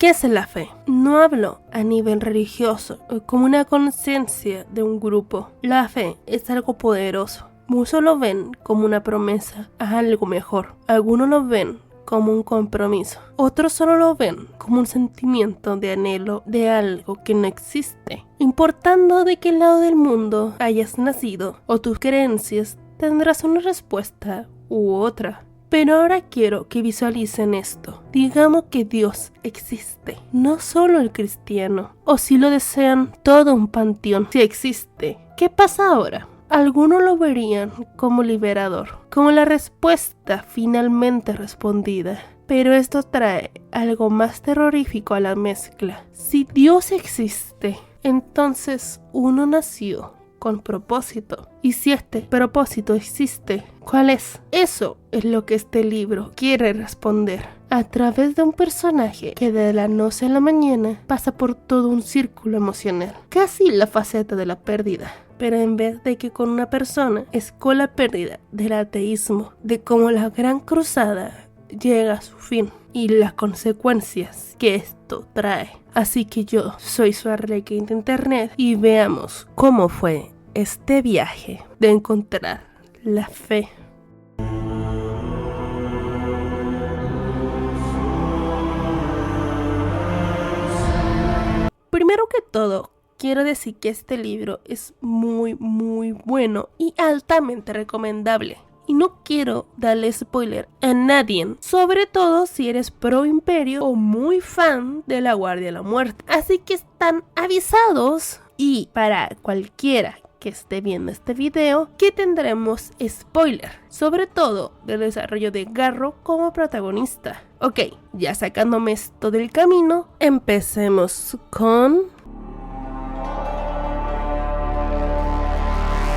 ¿Qué es la fe? No hablo a nivel religioso o como una conciencia de un grupo. La fe es algo poderoso. Muchos lo ven como una promesa a algo mejor. Algunos lo ven como un compromiso. Otros solo lo ven como un sentimiento de anhelo de algo que no existe. Importando de qué lado del mundo hayas nacido o tus creencias, tendrás una respuesta u otra. Pero ahora quiero que visualicen esto. Digamos que Dios existe, no solo el cristiano, o si lo desean, todo un panteón. Si existe, ¿qué pasa ahora? Algunos lo verían como liberador, como la respuesta finalmente respondida. Pero esto trae algo más terrorífico a la mezcla. Si Dios existe, entonces uno nació con propósito. Y si este propósito existe, ¿cuál es? Eso es lo que este libro quiere responder. A través de un personaje que de la noche a la mañana pasa por todo un círculo emocional. Casi la faceta de la pérdida. Pero en vez de que con una persona es con la pérdida del ateísmo, de cómo la gran cruzada llega a su fin y las consecuencias que esto trae. Así que yo soy su arlequín de internet y veamos cómo fue este viaje de encontrar la fe. Primero que todo, quiero decir que este libro es muy bueno y altamente recomendable. Y no quiero darle spoiler a nadie, sobre todo si eres pro imperio o muy fan de la Guardia de la Muerte. Así que están avisados. Y para cualquiera que esté viendo este video, que tendremos spoiler, sobre todo del desarrollo de Garro como protagonista. Ok, ya sacándome esto del camino, empecemos con...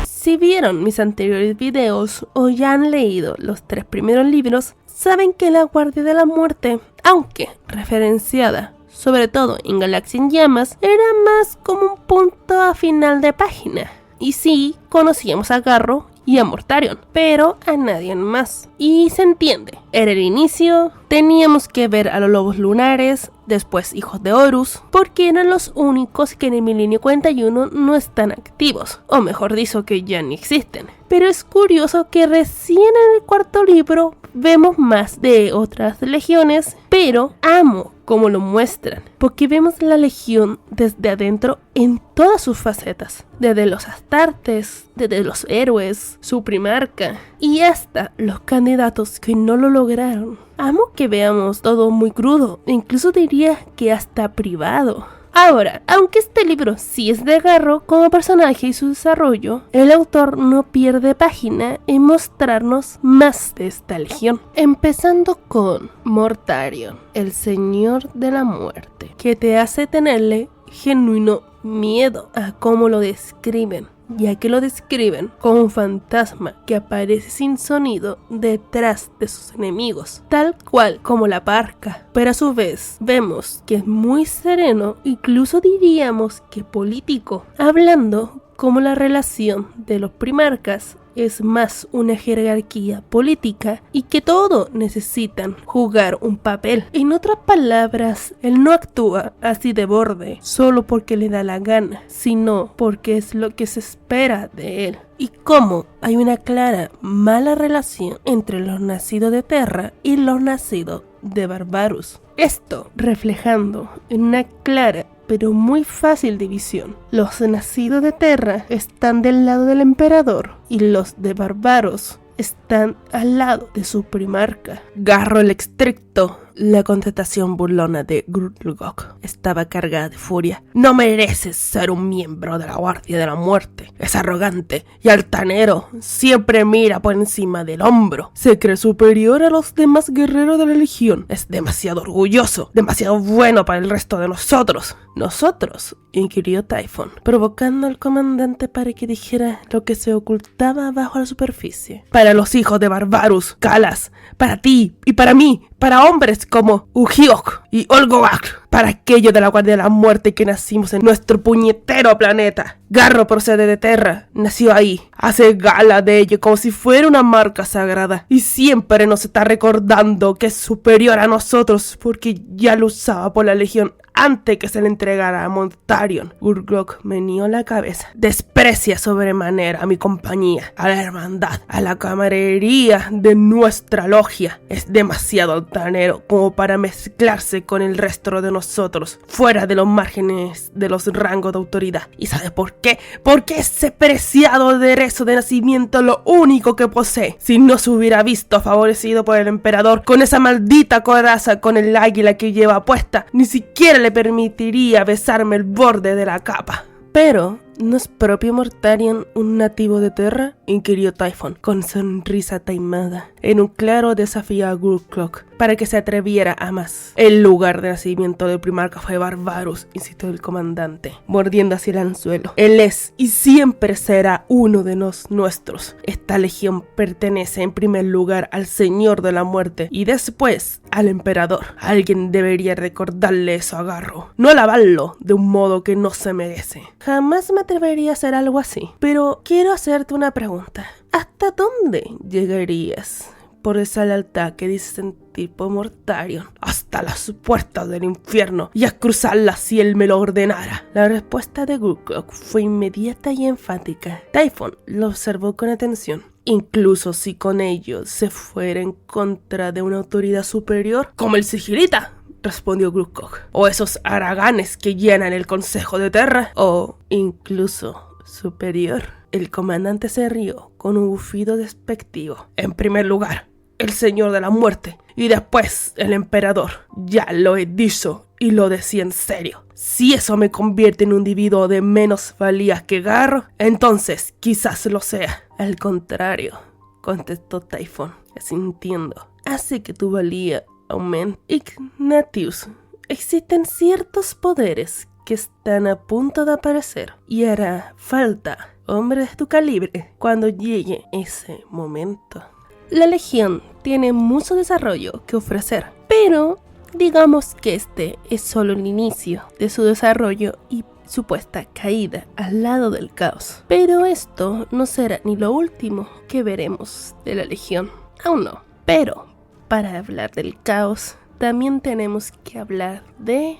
Si vieron mis anteriores videos o ya han leído los 3 primeros libros, saben que la Guardia de la Muerte, aunque referenciada sobre todo en Galaxia en Llamas, era más como un punto a final de página. Y sí, conocíamos a Garro y a Mortarion, pero a nadie más. Y se entiende, era el inicio, teníamos que ver a los lobos lunares, después hijos de Horus, porque eran los únicos que en el Milenio 41 no están activos, o mejor dicho que ya ni existen. Pero es curioso que recién en el 4º libro vemos más de otras legiones, pero amo cómo lo muestran, porque vemos la legión desde adentro en todas sus facetas, desde los astartes, desde los héroes, su primarca y hasta los candidatos que no lo lograron. Amo que veamos todo muy crudo, incluso diría que hasta privado. Ahora, aunque este libro sí es de Garro como personaje y su desarrollo, el autor no pierde página en mostrarnos más de esta legión. Empezando con Mortarion, el Señor de la Muerte, que te hace tenerle genuino miedo a cómo lo describen, ya que lo describen como un fantasma que aparece sin sonido detrás de sus enemigos, tal cual como la parca, pero a su vez vemos que es muy sereno, incluso diríamos que político, hablando como la relación de los primarcas es más una jerarquía política y que todos necesitan jugar un papel. En otras palabras, él no actúa así de borde solo porque le da la gana, sino porque es lo que se espera de él. Y cómo hay una clara mala relación entre los nacidos de Terra y los nacidos de Barbarus. Esto reflejando en una clara pero muy fácil división. Los nacidos de Terra están del lado del emperador y los de Barbaros están al lado de su primarca. Garro el estricto. La contestación burlona de Grulgok estaba cargada de furia. No mereces ser un miembro de la Guardia de la Muerte. Es arrogante y altanero. Siempre mira por encima del hombro. Se cree superior a los demás guerreros de la Legión. Es demasiado orgulloso. Demasiado bueno para el resto de nosotros. ¿Nosotros? Inquirió Typhon, provocando al comandante para que dijera lo que se ocultaba bajo la superficie. Para los hijos de Barbarus, Kalas, para ti y para mí, para hombres como Ugiok y Olgobak. para aquello de la Guardia de la Muerte que nacimos en nuestro puñetero planeta. Garro procede de Terra, nació ahí, hace gala de ello como si fuera una marca sagrada y siempre nos está recordando que es superior a nosotros porque ya lo usaba por la Legión antes que se le entregara a Mortarion. Gurglock meneó la cabeza. Desprecia sobremanera a mi compañía, a la hermandad, a la camaradería de nuestra logia. Es demasiado altanero como para mezclarse con el resto de nosotros, fuera de los márgenes de los rangos de autoridad. ¿Y sabe por qué? Porque ese preciado aderezo de nacimiento es lo único que posee. Si no se hubiera visto favorecido por el emperador con esa maldita coraza con el águila que lleva puesta, ni siquiera le permitiría besarme el borde de la capa. Pero, ¿no es propio Mortarion un nativo de Terra?, inquirió Typhon, con sonrisa taimada, en un claro desafío a Gurglock para que se atreviera a más. El lugar de nacimiento del primarca fue Barbarus, insistió el comandante, mordiendo hacia el anzuelo. Él es y siempre será uno de los nuestros. Esta legión pertenece en primer lugar al Señor de la Muerte y después al Emperador. Alguien debería recordarle eso a Garro, no alabarlo de un modo que no se merece. Jamás me atrevería a hacer algo así, pero quiero hacerte una pregunta. ¿Hasta dónde llegarías por esa lealtad que dices sentir por Mortarion? Hasta las puertas del infierno, y a cruzarlas si él me lo ordenara. La respuesta de Gurglock fue inmediata y enfática. Typhon lo observó con atención. Incluso si con ello se fuera en contra de una autoridad superior, como el Sigilita, respondió Gurglock, o esos haraganes que llenan el Consejo de Terra, o incluso superior. El comandante se rió con un bufido despectivo. En primer lugar, el Señor de la Muerte, y después el Emperador. Ya lo he dicho y lo decía en serio. Si eso me convierte en un individuo de menos valía que Garro, entonces quizás lo sea. Al contrario, contestó Typhon, asintiendo, hace que tu valía aumente. Ignatius, existen ciertos poderes que están a punto de aparecer y hará falta hombres de tu calibre cuando llegue ese momento. La Legión tiene mucho desarrollo que ofrecer, pero digamos que este es solo el inicio de su desarrollo y supuesta caída al lado del caos. Pero esto no será ni lo último que veremos de la Legión. Aún no. Pero para hablar del caos, también tenemos que hablar de...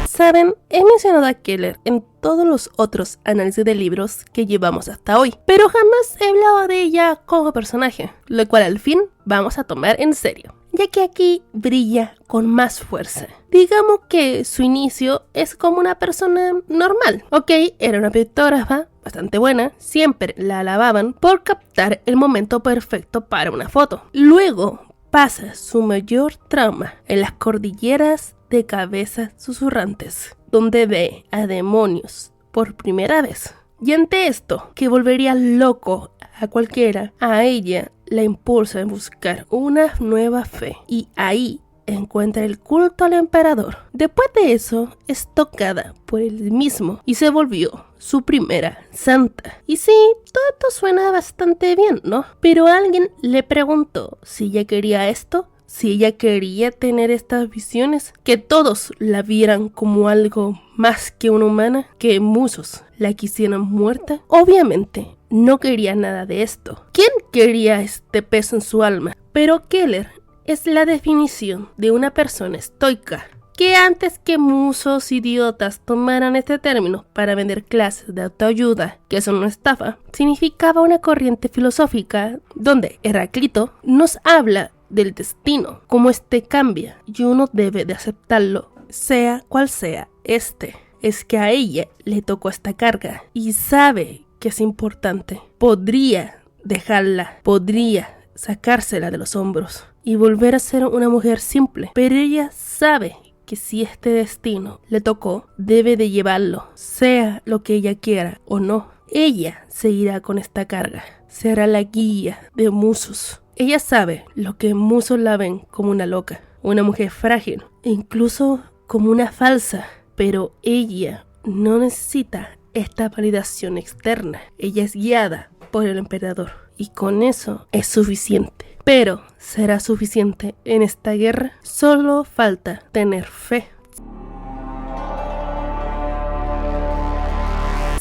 Saben, he mencionado a Keller en todos los otros análisis de libros que llevamos hasta hoy, pero jamás he hablado de ella como personaje, lo cual al fin vamos a tomar en serio, ya que aquí brilla con más fuerza. Digamos que su inicio es como una persona normal. Ok, era una criptógrafa bastante buena, siempre la alababan por captar el momento perfecto para una foto. Luego pasa su mayor trauma en las cordilleras de Cabezas Susurrantes, donde ve a demonios por primera vez. Y ante esto, que volvería loco a cualquiera, a ella la impulsa en buscar una nueva fe, y ahí encuentra el culto al emperador. Después de eso, es tocada por él mismo y se volvió su primera santa. Y sí, todo esto suena bastante bien, ¿no? Pero alguien le preguntó si ella quería esto, si ella quería tener estas visiones, que todos la vieran como algo más que una humana, que muchos la quisieran muerta. Obviamente no quería nada de esto. ¿Quién quería este peso en su alma? Pero Keller es la definición de una persona estoica, que antes que muchos idiotas tomaran este término para vender clases de autoayuda, que es una estafa, significaba una corriente filosófica donde Heráclito nos habla del destino, cómo este cambia y uno debe de aceptarlo, sea cual sea este. Es que a ella le tocó esta carga y sabe que es importante. Podría dejarla, podría sacársela de los hombros y volver a ser una mujer simple, pero ella sabe que si este destino le tocó, debe de llevarlo, sea lo que ella quiera o no. Ella seguirá con esta carga, será la guía de muchos. Ella sabe lo que muchos la ven como una loca, una mujer frágil, e incluso como una falsa, pero ella no necesita esta validación externa. Ella es guiada por el emperador y con eso es suficiente. Pero ¿será suficiente en esta guerra? Solo falta tener fe.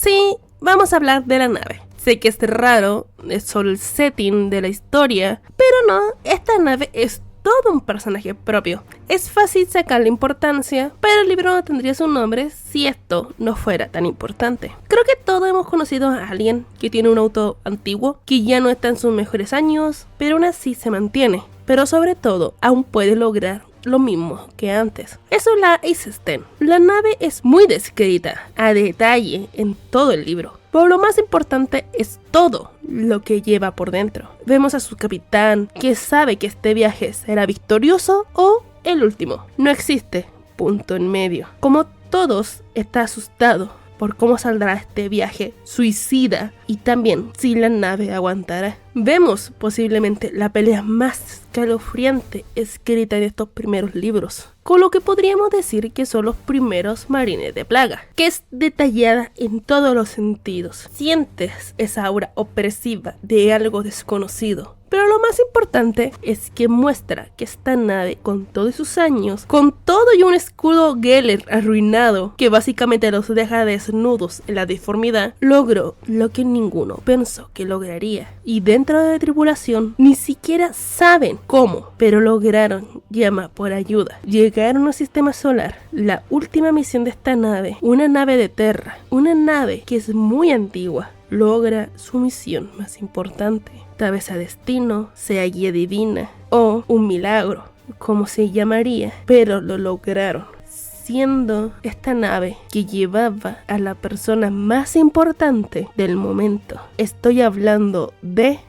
Sí, vamos a hablar de la nave. Sé que es raro, es solo el setting de la historia, pero no, esta nave es todo un personaje propio. Es fácil sacarle importancia, pero el libro no tendría su nombre si esto no fuera tan importante. Creo que todos hemos conocido a alguien que tiene un auto antiguo, que ya no está en sus mejores años, pero aún así se mantiene. Pero sobre todo, aún puede lograr lo mismo que antes. Eso es la Ace Sten. La nave es muy descrita, a detalle, en todo el libro. Pero lo más importante es todo lo que lleva por dentro. Vemos a su capitán, que sabe que este viaje será victorioso o el último. No existe punto en medio. Como todos, está asustado por cómo saldrá este viaje suicida y también si la nave aguantará. Vemos posiblemente la pelea más escalofriante escrita en estos primeros libros, con lo que podríamos decir que son los primeros marines de plaga, que es detallada en todos los sentidos. Sientes esa aura opresiva de algo desconocido. Pero lo más importante es que muestra que esta nave, con todos sus años, con todo y un escudo Geller arruinado, que básicamente los deja desnudos en la deformidad, logró lo que ninguno pensó que lograría. Y dentro de la tripulación, ni siquiera saben cómo, pero lograron llamar por ayuda. Llegaron al sistema solar, la última misión de esta nave, una nave de Terra, una nave que es muy antigua, logra su misión más importante. Tal vez a destino, sea guía divina o un milagro, como se llamaría, pero lo lograron, siendo esta nave que llevaba a la persona más importante del momento. Estoy hablando de...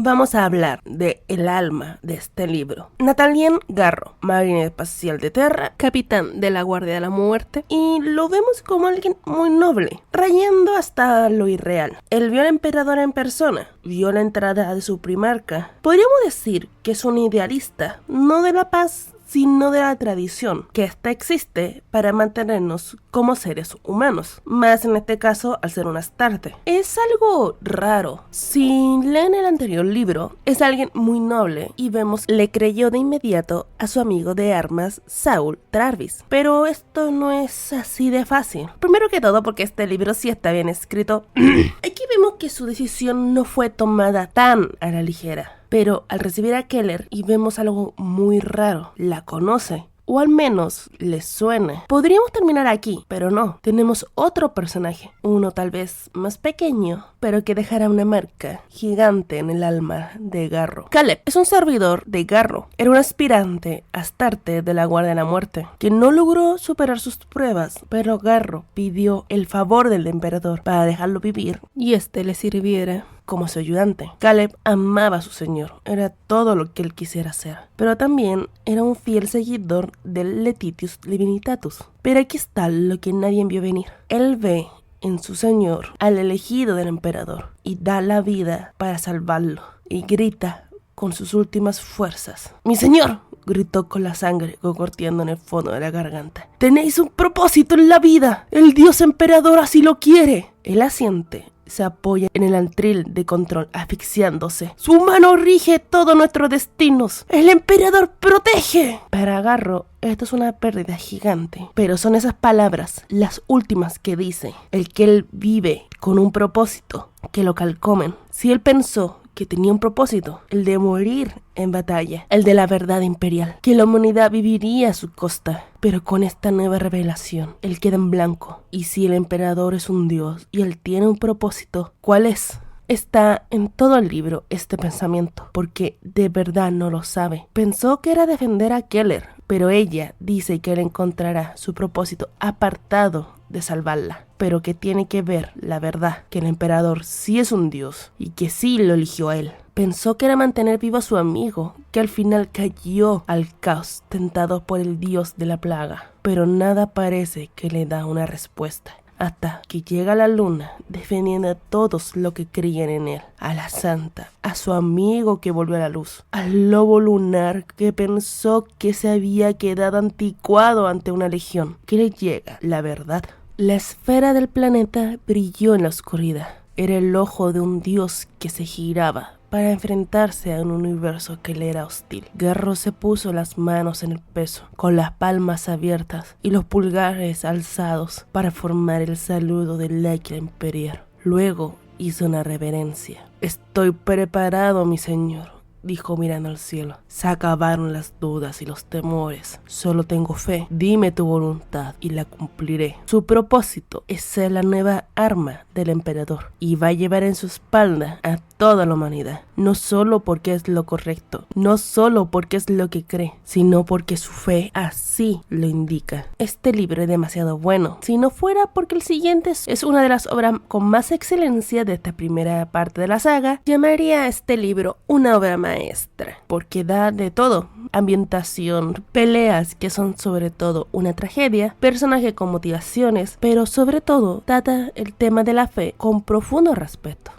Vamos a hablar de el alma de este libro. Nathaniel Garro, marine espacial de Terra, capitán de la Guardia de la Muerte, y lo vemos como alguien muy noble, rayando hasta lo irreal. Él vio al emperador en persona, vio la entrada de su primarca. Podríamos decir que es un idealista, no de la paz, sino de la tradición, que ésta existe para mantenernos como seres humanos, más en este caso al ser un Astarte. Es algo raro. Si leen el anterior libro, es alguien muy noble y vemos le creyó de inmediato a su amigo de armas Saul Travis, pero esto no es así de fácil. Primero que todo porque este libro sí está bien escrito. Aquí vemos que su decisión no fue tomada tan a la ligera. Pero al recibir a Keller y vemos algo muy raro, la conoce, o al menos le suena. Podríamos terminar aquí, pero no. Tenemos otro personaje, uno tal vez más pequeño, pero que dejará una marca gigante en el alma de Garro. Caleb es un servidor de Garro. Era un aspirante Astarte de la Guardia de la Muerte, que no logró superar sus pruebas, pero Garro pidió el favor del emperador para dejarlo vivir y este le sirviera como su ayudante. Caleb amaba a su señor, era todo lo que él quisiera hacer, pero también era un fiel seguidor del Letitius Divinitatus. Pero aquí está lo que nadie vio venir. Él ve en su señor al elegido del emperador y da la vida para salvarlo y grita con sus últimas fuerzas: ¡Mi señor!, gritó con la sangre goteando en el fondo de la garganta. ¡Tenéis un propósito en la vida! ¡El dios emperador así lo quiere! Él asiente. Se apoya en el atril de control, asfixiándose. ¡Su mano rige todos nuestros destinos! ¡El emperador protege! Para Garro, esto es una pérdida gigante. Pero son esas palabras, las últimas que dice. El que él vive con un propósito, que lo calcomen. Si él pensó que tenía un propósito, el de morir en batalla, el de la verdad imperial, que la humanidad viviría a su costa, pero con esta nueva revelación, él queda en blanco. Y si el emperador es un dios y él tiene un propósito, ¿cuál es? Está en todo el libro este pensamiento, porque de verdad no lo sabe. Pensó que era defender a Keller, pero ella dice que él encontrará su propósito apartado de salvarla, pero que tiene que ver la verdad, que el emperador sí es un dios y que sí lo eligió a él. Pensó que era mantener vivo a su amigo, que al final cayó al caos tentado por el dios de la plaga, pero nada parece que le da una respuesta. Hasta que llega la luna, defendiendo a todos los que creían en él, a la santa, a su amigo que volvió a la luz, al lobo lunar que pensó que se había quedado anticuado ante una legión, que le llega la verdad. La esfera del planeta brilló en la oscuridad. Era el ojo de un dios que se giraba para enfrentarse a un universo que le era hostil. Garro se puso las manos en el pecho, con las palmas abiertas y los pulgares alzados para formar el saludo del águila imperial. Luego hizo una reverencia. «Estoy preparado, mi señor», dijo mirando al cielo. «Se acabaron las dudas y los temores. Solo tengo fe. Dime tu voluntad y la cumpliré». Su propósito es ser la nueva arma del emperador y va a llevar en su espalda a toda la humanidad. No solo porque es lo correcto, no solo porque es lo que cree, sino porque su fe así lo indica. Este libro es demasiado bueno. Si no fuera porque el siguiente es una de las obras con más excelencia de esta primera parte de la saga, llamaría a este libro una obra maestra, porque da de todo: ambientación, peleas que son sobre todo una tragedia, personajes con motivaciones, pero sobre todo trata el tema de la fe con profundo respeto.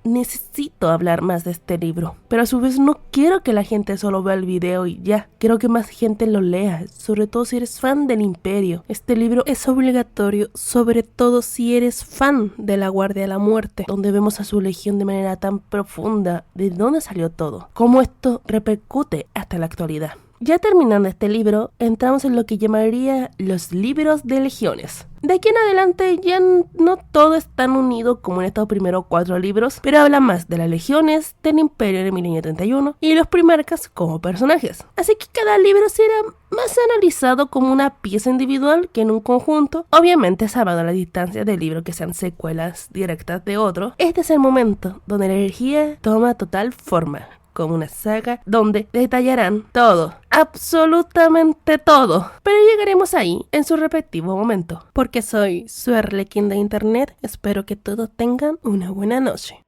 Necesito hablar más de este libro, pero a su vez no quiero que la gente solo vea el video y ya. Quiero que más gente lo lea, sobre todo si eres fan del Imperio. Este libro es obligatorio, sobre todo si eres fan de la Guardia de la Muerte, donde vemos a su legión de manera tan profunda, de dónde salió todo, cómo esto repercute hasta la actualidad. Ya terminando este libro, entramos en lo que llamaría los libros de legiones. De aquí en adelante ya no todo es tan unido como en estos primeros 4 libros, pero habla más de las legiones, del Imperio de Milenio 31 y los primarcas como personajes. Así que cada libro será más analizado como una pieza individual que en un conjunto, obviamente salvando la distancia del libro que sean secuelas directas de otro. Este es el momento donde la energía toma total forma, como una saga donde detallarán todo, absolutamente todo. Pero llegaremos ahí en su respectivo momento. Porque soy su Arlequín de internet, espero que todos tengan una buena noche.